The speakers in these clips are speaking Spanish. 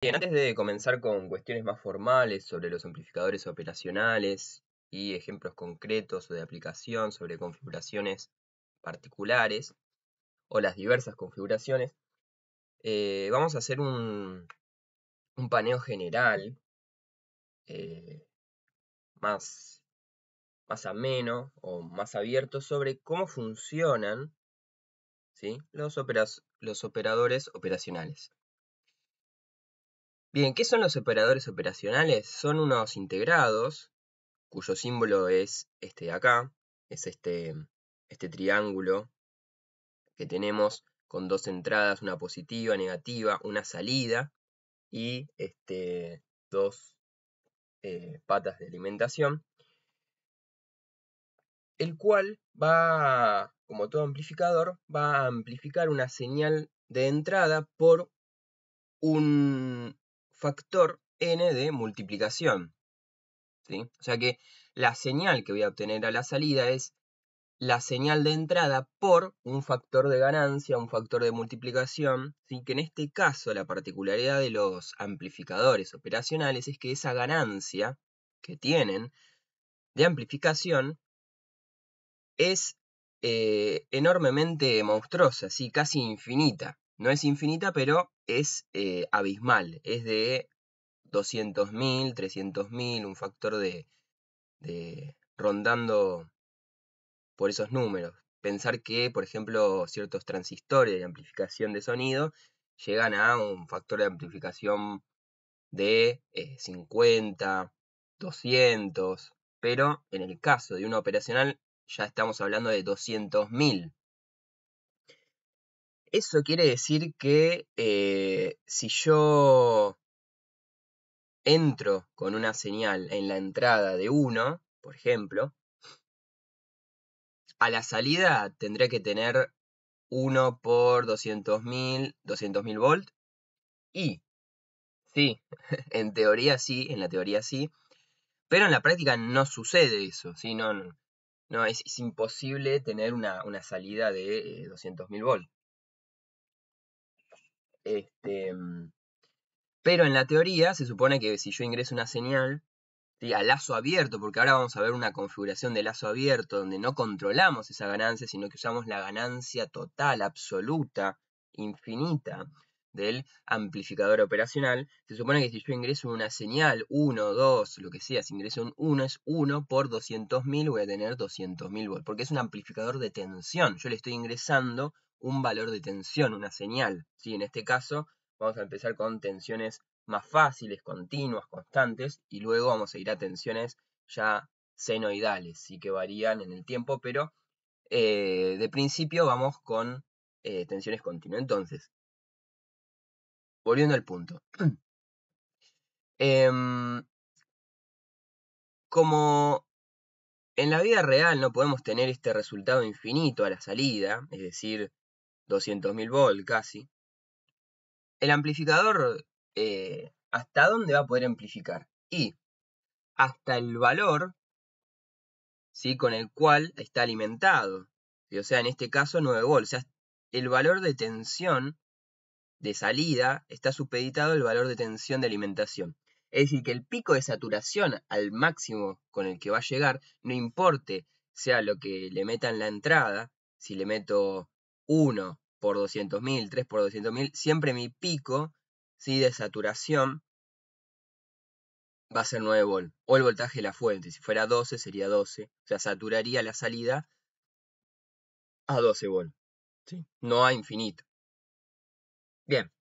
Bien, antes de comenzar con cuestiones más formales sobre los amplificadores operacionales y ejemplos concretos de aplicación sobre configuraciones particulares o las diversas configuraciones, vamos a hacer un paneo general eh, más, más ameno o más abierto sobre cómo funcionan, ¿sí?, los operadores operacionales. Bien, ¿qué son los operadores operacionales? Son unos integrados cuyo símbolo es este de acá, es este triángulo que tenemos con dos entradas, una positiva, negativa, una salida y dos patas de alimentación, el cual va, como todo amplificador, va a amplificar una señal de entrada por un factor n de multiplicación, ¿sí? O sea que la señal que voy a obtener a la salida es la señal de entrada por un factor de ganancia, un factor de multiplicación, ¿sí? Que en este caso la particularidad de los amplificadores operacionales es que esa ganancia que tienen de amplificación es enormemente monstruosa, ¿sí? Casi infinita. No es infinita, pero es abismal. Es de 200.000, 300.000, un factor de rondando por esos números. Pensar que, por ejemplo, ciertos transistores de amplificación de sonido llegan a un factor de amplificación de 50, 200, pero en el caso de una operacional ya estamos hablando de 200.000. Eso quiere decir que si yo entro con una señal en la entrada de 1, por ejemplo, a la salida tendré que tener 1 por 200.000 volt. Y sí, en teoría sí, en la teoría sí, pero en la práctica no sucede eso, ¿sí? No, es imposible tener una salida de 200.000 volt. Pero en la teoría se supone que si yo ingreso una señal, ¿sí?, a lazo abierto, porque ahora vamos a ver una configuración de lazo abierto donde no controlamos esa ganancia, sino que usamos la ganancia total, absoluta, infinita del amplificador operacional. Se supone que si yo ingreso una señal, 1, 2, lo que sea, si ingreso un 1 es 1 por 200.000, voy a tener 200.000 volts, porque es un amplificador de tensión. Yo le estoy ingresando un valor de tensión, una señal, ¿sí? En este caso vamos a empezar con tensiones más fáciles, continuas, constantes, y luego vamos a ir a tensiones ya senoidales, sí, que varían en el tiempo, pero de principio vamos con tensiones continuas. Entonces, volviendo al punto. Como en la vida real no podemos tener este resultado infinito a la salida, es decir, 200.000 volt casi, el amplificador, ¿hasta dónde va a poder amplificar? Y hasta el valor, ¿sí?, con el cual está alimentado. O sea, en este caso 9 volts. O sea, el valor de tensión de salida está supeditado al valor de tensión de alimentación. Es decir, que el pico de saturación al máximo con el que va a llegar, no importe sea lo que le meta en la entrada, si le meto 1 por 200.000, 3 por 200.000, siempre mi pico, ¿sí?, de saturación va a ser 9 volt, o el voltaje de la fuente. Si fuera 12 sería 12, o sea, saturaría la salida a 12 volt, ¿sí?, no a infinito. Bien,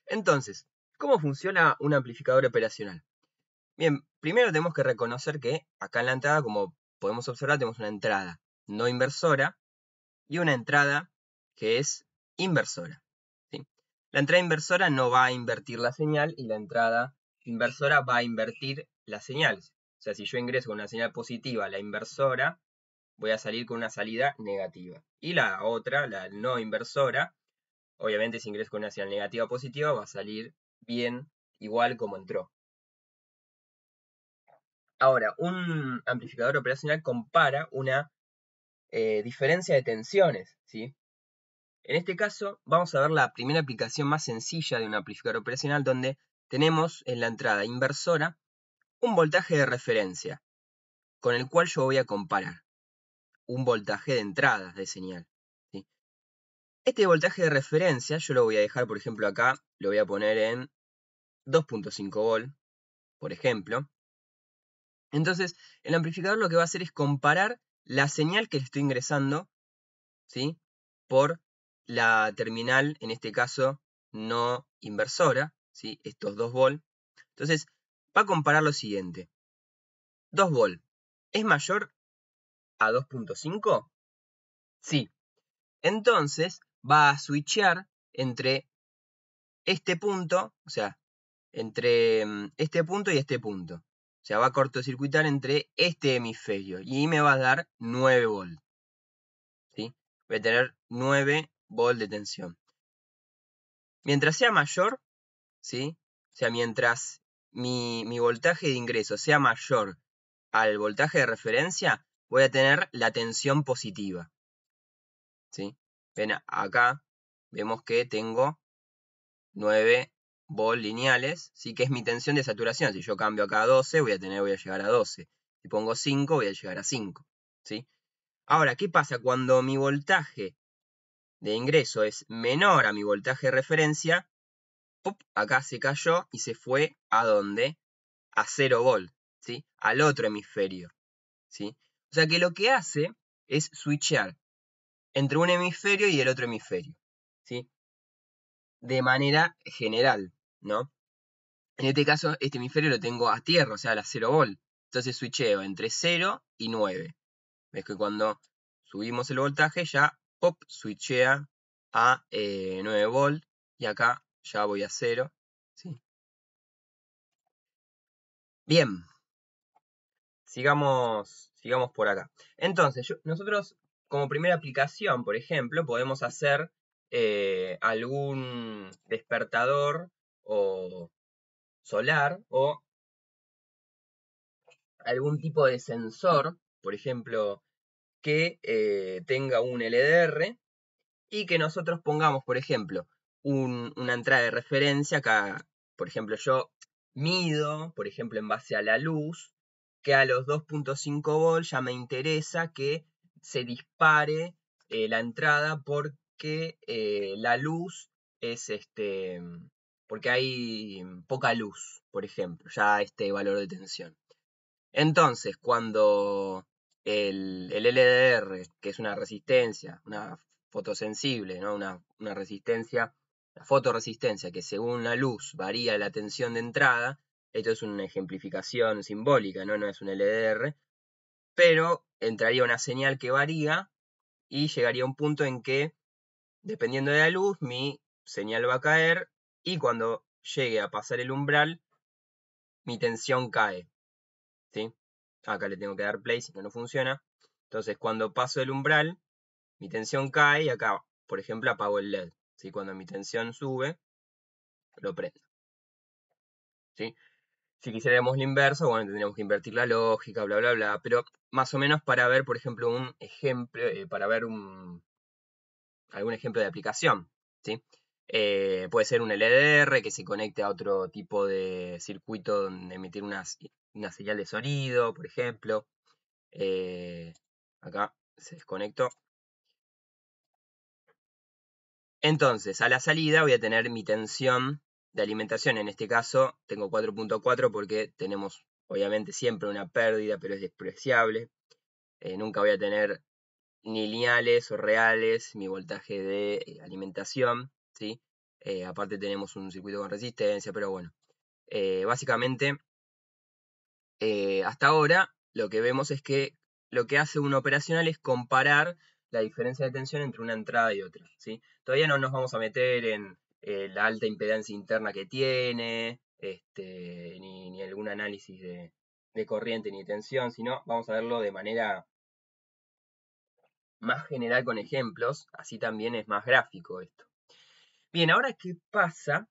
entonces, ¿cómo funciona un amplificador operacional? Bien, primero tenemos que reconocer que acá en la entrada, como podemos observar, tenemos una entrada no inversora y una entrada que es inversora, ¿sí? La entrada inversora no va a invertir la señal y la entrada inversora va a invertir las señales. O sea, si yo ingreso con una señal positiva a la inversora, voy a salir con una salida negativa. Y la otra, la no inversora, obviamente si ingreso con una señal negativa o positiva, va a salir bien, igual como entró. Ahora, un amplificador operacional compara una diferencia de tensiones, ¿sí? En este caso, vamos a ver la primera aplicación más sencilla de un amplificador operacional, donde tenemos en la entrada inversora un voltaje de referencia con el cual yo voy a comparar un voltaje de entrada de señal. ¿Sí? Este voltaje de referencia yo lo voy a dejar, por ejemplo, acá, lo voy a poner en 2.5 volt, por ejemplo. Entonces, el amplificador lo que va a hacer es comparar la señal que le estoy ingresando, ¿sí?, por la terminal, en este caso, no inversora, ¿sí?, estos 2 volt. Entonces, va a comparar lo siguiente. 2 volt, ¿es mayor a 2.5? Sí. Entonces, va a switchear entre este punto, o sea, entre este punto y este punto. O sea, va a cortocircuitar entre este hemisferio y me va a dar 9 volt. ¿Sí? Voy a tener 9 volt de tensión. Mientras sea mayor, ¿sí?, o sea, mientras mi voltaje de ingreso sea mayor al voltaje de referencia, voy a tener la tensión positiva. ¿Sí? Ven acá, vemos que tengo 9 volt lineales, ¿sí?, que es mi tensión de saturación. Si yo cambio acá a 12, voy a llegar a 12. Si pongo 5, voy a llegar a 5. ¿Sí? Ahora, ¿qué pasa cuando mi voltaje de ingreso es menor a mi voltaje de referencia? ¡Pum! Acá se cayó y se fue ¿a dónde? A 0 volt, ¿sí?, al otro hemisferio. ¿Sí? O sea que lo que hace es switchear entre un hemisferio y el otro hemisferio. ¿Sí? De manera general, ¿no? En este caso, este hemisferio lo tengo a tierra, o sea, a la 0 volt. Entonces switcheo entre 0 y 9. Ves que cuando subimos el voltaje ya pop, switchea a 9 volt y acá ya voy a 0. ¿Sí? Bien, sigamos por acá. Entonces, nosotros como primera aplicación, por ejemplo, podemos hacer algún despertador o solar o algún tipo de sensor, por ejemplo, que tenga un LDR y que nosotros pongamos, por ejemplo, una entrada de referencia. Acá, por ejemplo, yo mido, por ejemplo, en base a la luz, que a los 2.5 volts ya me interesa que se dispare la entrada porque la luz es porque hay poca luz, por ejemplo, ya este valor de tensión. Entonces, cuando el LDR, que es una resistencia, una fotosensible, ¿no?, una resistencia, la fotoresistencia, que según la luz varía la tensión de entrada, esto es una ejemplificación simbólica, ¿no? No es un LDR, pero entraría una señal que varía y llegaría a un punto en que, dependiendo de la luz, mi señal va a caer y cuando llegue a pasar el umbral, mi tensión cae. ¿Sí? Acá le tengo que dar play, si no, no funciona. Entonces, cuando paso el umbral, mi tensión cae y acá, por ejemplo, apago el LED. ¿Sí? Cuando mi tensión sube, lo prendo. ¿Sí? Si quisiéramos lo inverso, bueno, tendríamos que invertir la lógica, bla, bla, bla. Pero más o menos para ver, por ejemplo, un ejemplo, para ver algún ejemplo de aplicación. ¿Sí? Puede ser un LDR que se conecte a otro tipo de circuito donde emitir una señal de sonido, por ejemplo. Acá se desconectó. Entonces, a la salida voy a tener mi tensión de alimentación. En este caso tengo 4.4 porque tenemos obviamente siempre una pérdida, pero es despreciable. Nunca voy a tener ni lineales o reales mi voltaje de alimentación, ¿sí? Aparte tenemos un circuito con resistencia, pero bueno. Básicamente, hasta ahora lo que vemos es que lo que hace un operacional es comparar la diferencia de tensión entre una entrada y otra, ¿sí? Todavía no nos vamos a meter en la alta impedancia interna que tiene, ni algún análisis de corriente ni tensión, sino vamos a verlo de manera más general con ejemplos, así también es más gráfico esto. Bien, ahora, ¿qué pasa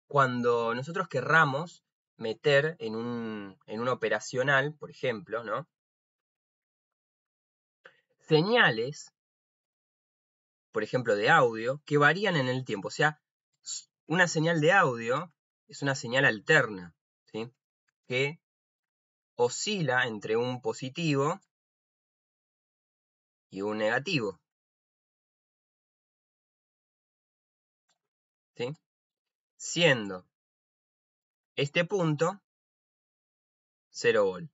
cuando nosotros querramos meter en un operacional, por ejemplo, ¿no?, señales, por ejemplo, de audio, que varían en el tiempo? O sea, una señal de audio es una señal alterna, ¿sí? Que oscila entre un positivo y un negativo, ¿sí? Siendo este punto 0 volt,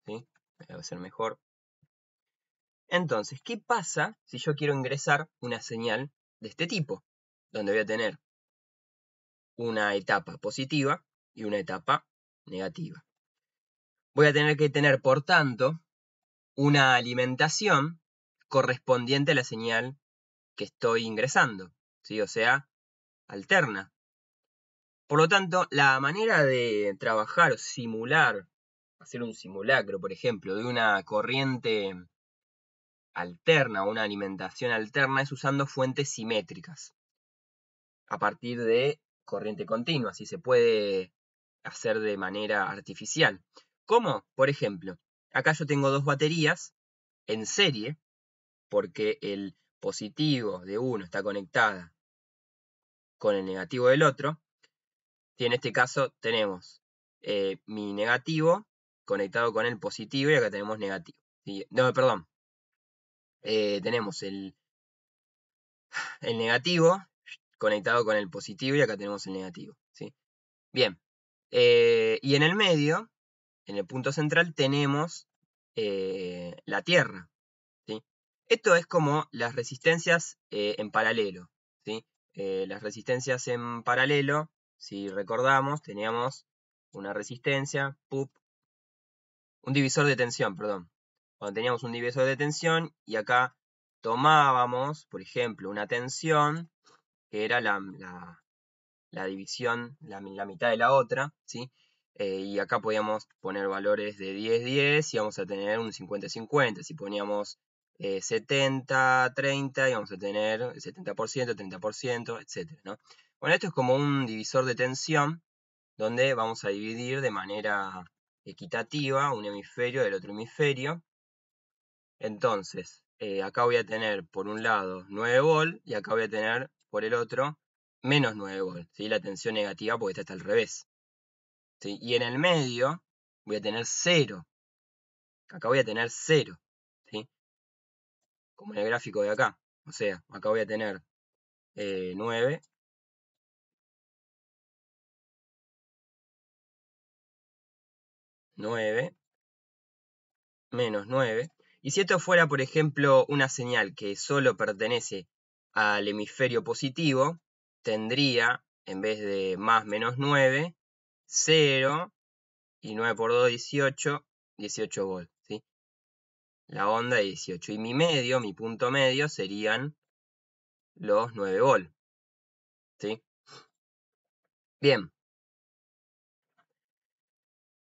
¿sí? Voy a hacer mejor. Entonces, ¿qué pasa si yo quiero ingresar una señal de este tipo? Donde voy a tener una etapa positiva y una etapa negativa. Voy a tener que tener, por tanto, una alimentación correspondiente a la señal que estoy ingresando, ¿sí? O sea, alterna. Por lo tanto, la manera de trabajar o simular, hacer un simulacro, por ejemplo, de una corriente alterna o una alimentación alterna es usando fuentes simétricas a partir de corriente continua, así se puede hacer de manera artificial. ¿Cómo? Por ejemplo, acá yo tengo dos baterías en serie, porque el positivo de uno está conectada con el negativo del otro, y en este caso tenemos mi negativo conectado con el positivo y acá tenemos negativo. ¿Sí? No, perdón. Tenemos el negativo conectado con el positivo y acá tenemos el negativo. ¿Sí? Bien. Y en el medio, en el punto central, tenemos la Tierra. ¿Sí? Esto es como las resistencias en paralelo. ¿Sí? Las resistencias en paralelo, si recordamos, teníamos una resistencia, un divisor de tensión, perdón. Cuando teníamos un divisor de tensión y acá tomábamos, por ejemplo, una tensión que era la división, la mitad de la otra, ¿sí? Y acá podíamos poner valores de 10-10 y vamos a tener un 50-50. Si poníamos 70-30 íbamos a tener 70%, 30%, etc. ¿no? Bueno, esto es como un divisor de tensión donde vamos a dividir de manera equitativa un hemisferio del otro hemisferio. Entonces, acá voy a tener por un lado 9 volt y acá voy a tener por el otro menos 9 volt, ¿sí? La tensión negativa porque esta está al revés. ¿Sí? Y en el medio voy a tener 0. Acá voy a tener 0, ¿sí? Como en el gráfico de acá. O sea, acá voy a tener 9, menos 9. Y si esto fuera, por ejemplo, una señal que solo pertenece al hemisferio positivo, tendría, en vez de más menos 9, 0 y 9 por 2, 18, 18 volt, ¿sí? La onda de 18. Y mi medio, mi punto medio, serían los 9 volt, ¿sí? Bien.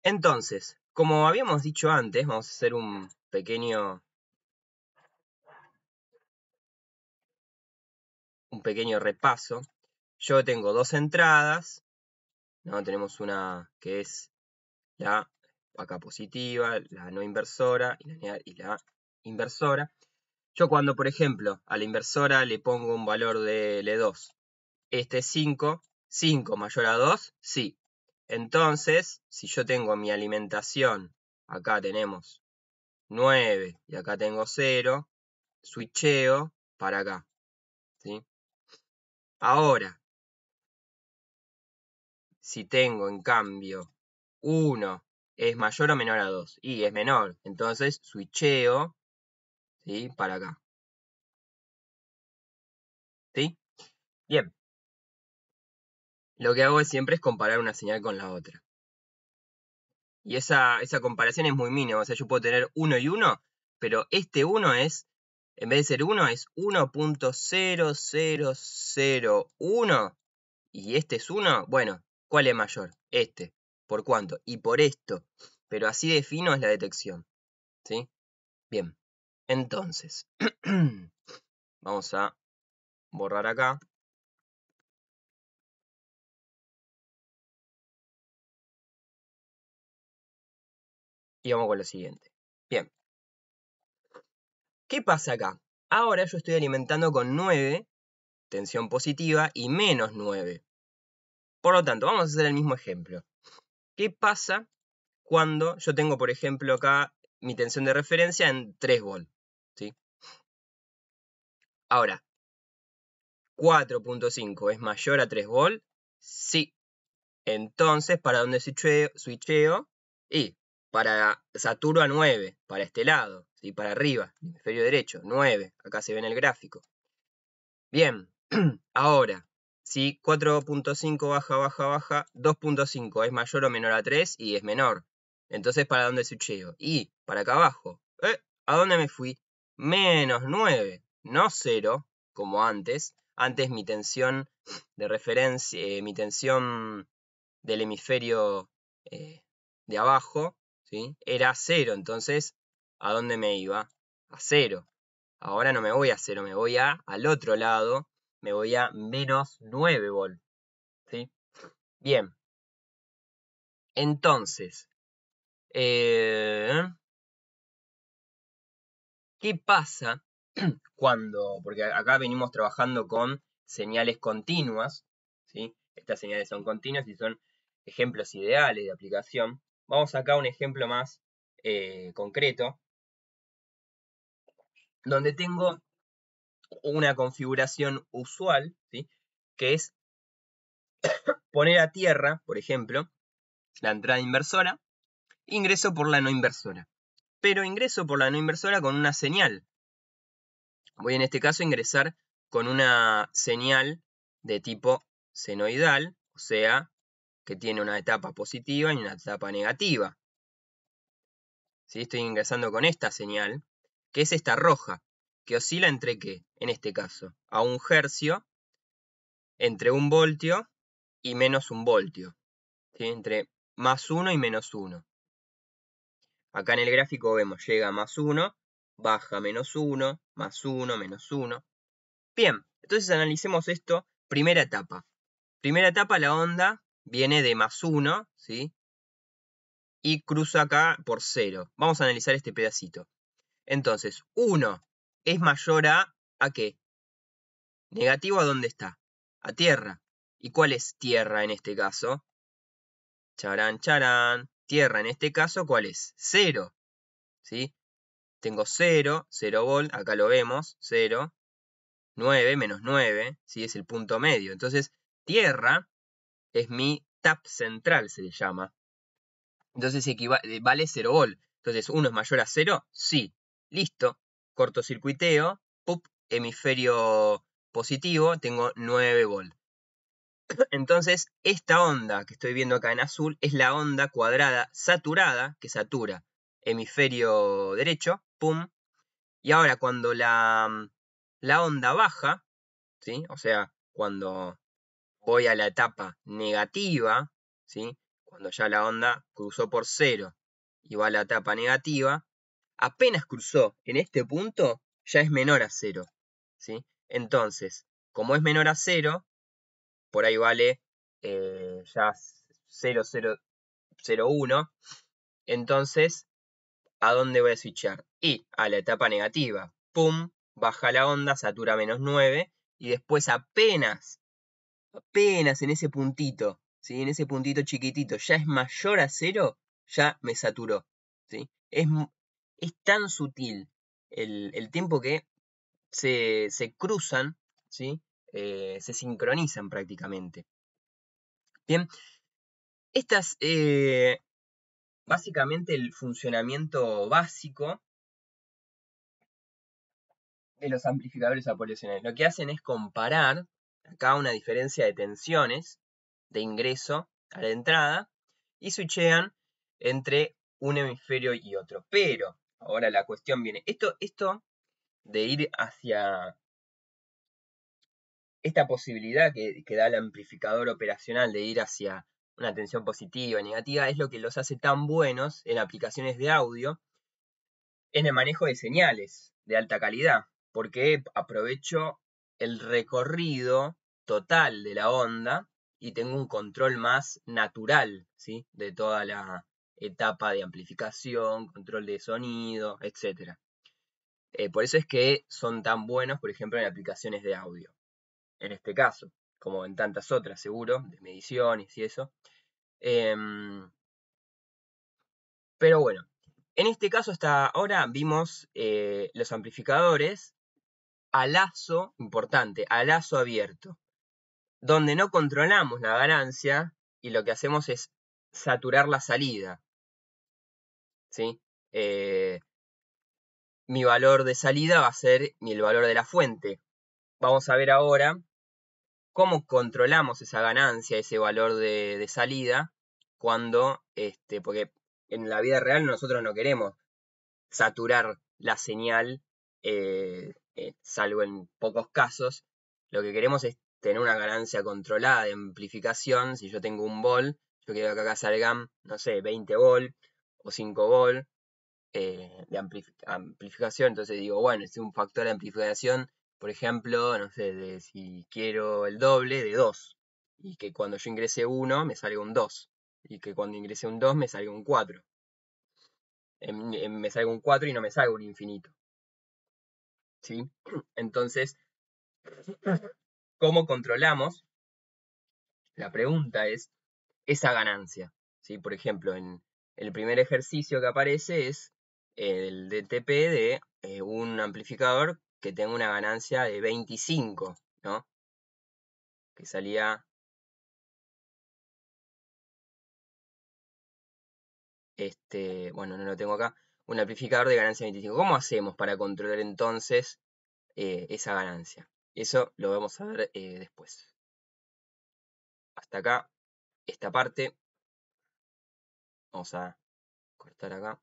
Entonces, como habíamos dicho antes, vamos a hacer un pequeño repaso. Yo tengo dos entradas, ¿no? Tenemos una que es la acá positiva, la no inversora y la inversora. Yo cuando, por ejemplo, a la inversora le pongo un valor de L2, este es 5, 5 mayor a 2, sí. Entonces, si yo tengo mi alimentación, acá tenemos 9 y acá tengo 0, switcheo para acá, ¿sí? Ahora, si tengo en cambio 1 es mayor o menor a 2, y es menor, entonces switcheo, ¿sí? Para acá, ¿sí? Bien, lo que hago siempre es comparar una señal con la otra. Y esa comparación es muy mínima, o sea, yo puedo tener 1 y 1, pero este 1 es, en vez de ser 1, es 1.0001, y este es 1, bueno, ¿cuál es mayor? Este. ¿Por cuánto? Y por esto. Pero así de fino es la detección, ¿sí? Bien, entonces, vamos a borrar acá. Y vamos con lo siguiente. Bien. ¿Qué pasa acá? Ahora yo estoy alimentando con 9 tensión positiva y menos 9. Por lo tanto, vamos a hacer el mismo ejemplo. ¿Qué pasa cuando yo tengo, por ejemplo, acá mi tensión de referencia en 3 volts? ¿Sí? Ahora, 4.5 es mayor a 3 volts. Sí. Entonces, ¿para dónde switcheo? Y saturo a 9, para este lado, ¿sí? Para arriba, hemisferio derecho, 9. Acá se ve en el gráfico. Bien, ahora, si 4.5 baja, 2.5 es mayor o menor a 3 y es menor. Entonces, ¿para dónde switcheo? Y para acá abajo. ¿A dónde me fui? Menos 9, no 0, como antes. Antes mi tensión de referencia, mi tensión del hemisferio de abajo, ¿sí? Era 0. Entonces, ¿a dónde me iba? A 0. Ahora no me voy a 0, me voy al otro lado, me voy a menos 9 volts. ¿Sí? Bien. Entonces, ¿qué pasa cuando, porque acá venimos trabajando con señales continuas, ¿sí? Estas señales son continuas y son ejemplos ideales de aplicación. Vamos acá a un ejemplo más concreto, donde tengo una configuración usual, ¿sí? Que es poner a tierra, por ejemplo, la entrada inversora, ingreso por la no inversora. Pero ingreso por la no inversora con una señal. Voy en este caso a ingresar con una señal de tipo senoidal, o sea, que tiene una etapa positiva y una etapa negativa. ¿Sí? Estoy ingresando con esta señal, que es esta roja, que oscila entre ¿qué? En este caso, a 1 hercio, entre 1 voltio y menos 1 voltio. ¿Sí? Entre más 1 y menos 1. Acá en el gráfico vemos, llega a más 1, baja menos 1, más 1, menos 1. Bien, entonces analicemos esto. Primera etapa. Primera etapa, la onda viene de más 1, ¿sí? Y cruza acá por 0. Vamos a analizar este pedacito. Entonces, 1 es mayor ¿a qué? Negativo, ¿a dónde está? A tierra. ¿Y cuál es tierra en este caso? Charán, charán. Tierra en este caso, ¿cuál es? 0. ¿Sí? Tengo 0, 0 volt, acá lo vemos, 0, 9, menos 9, ¿sí? Es el punto medio. Entonces, tierra es mi tap central, se le llama. Entonces vale 0 volt. Entonces, 1 es mayor a 0, sí. Listo. Cortocircuiteo, ¡pup! Hemisferio positivo, tengo 9 volt. Entonces, esta onda que estoy viendo acá en azul es la onda cuadrada saturada, que satura hemisferio derecho, pum. Y ahora cuando la onda baja, ¿sí? O sea, cuando voy a la etapa negativa, ¿sí? Cuando ya la onda cruzó por 0 y va a la etapa negativa, apenas cruzó en este punto, ya es menor a 0, ¿sí? Entonces, como es menor a 0, por ahí vale ya 0,001, entonces, ¿a dónde voy a switchar? Y a la etapa negativa, pum, baja la onda, satura menos 9, y después apenas en ese puntito, ¿sí? En ese puntito chiquitito, ya es mayor a 0, ya me saturó, ¿sí? Es tan sutil el tiempo que se cruzan, ¿sí? Se sincronizan prácticamente. Bien, estas básicamente el funcionamiento básico de los amplificadores operacionales. Lo que hacen es comparar acá una diferencia de tensiones de ingreso a la entrada y switchean entre un hemisferio y otro. Pero ahora la cuestión viene, esto de ir hacia esta posibilidad que da el amplificador operacional de ir hacia una tensión positiva y negativa es lo que los hace tan buenos en aplicaciones de audio en el manejo de señales de alta calidad, porque aprovecho el recorrido total de la onda y tengo un control más natural, ¿sí? De toda la etapa de amplificación, control de sonido, etc. Por eso es que son tan buenos, por ejemplo, en aplicaciones de audio. en este caso, como en tantas otras seguro, de mediciones y eso. Pero bueno, en este caso hasta ahora vimos los amplificadores a lazo, importante, a lazo abierto, donde no controlamos la ganancia y lo que hacemos es saturar la salida, ¿sí? Mi valor de salida va a ser el valor de la fuente. Vamos a ver ahora cómo controlamos esa ganancia, ese valor de salida, cuando, porque en la vida real nosotros no queremos saturar la señal, salvo en pocos casos. Lo que queremos es tener una ganancia controlada de amplificación. Si yo tengo un volt, yo quiero que acá salgan, no sé, 20 volt o 5 volt de amplificación. Entonces digo, bueno, es un factor de amplificación, por ejemplo, no sé, de si quiero el doble de 2. Y que cuando yo ingrese 1 me salga un 2. Y que cuando ingrese un 2 me salga un 4. Me salga un 4 y no me salga un infinito. ¿Sí? Entonces, ¿cómo controlamos? La pregunta es esa ganancia. ¿Sí? Por ejemplo, en el primer ejercicio que aparece es el DTP de un amplificador que tenga una ganancia de 25, ¿no? Que salía bueno, no lo tengo acá, un amplificador de ganancia 25. ¿Cómo hacemos para controlar entonces esa ganancia? Eso lo vamos a ver después. Hasta acá, esta parte. Vamos a cortar acá.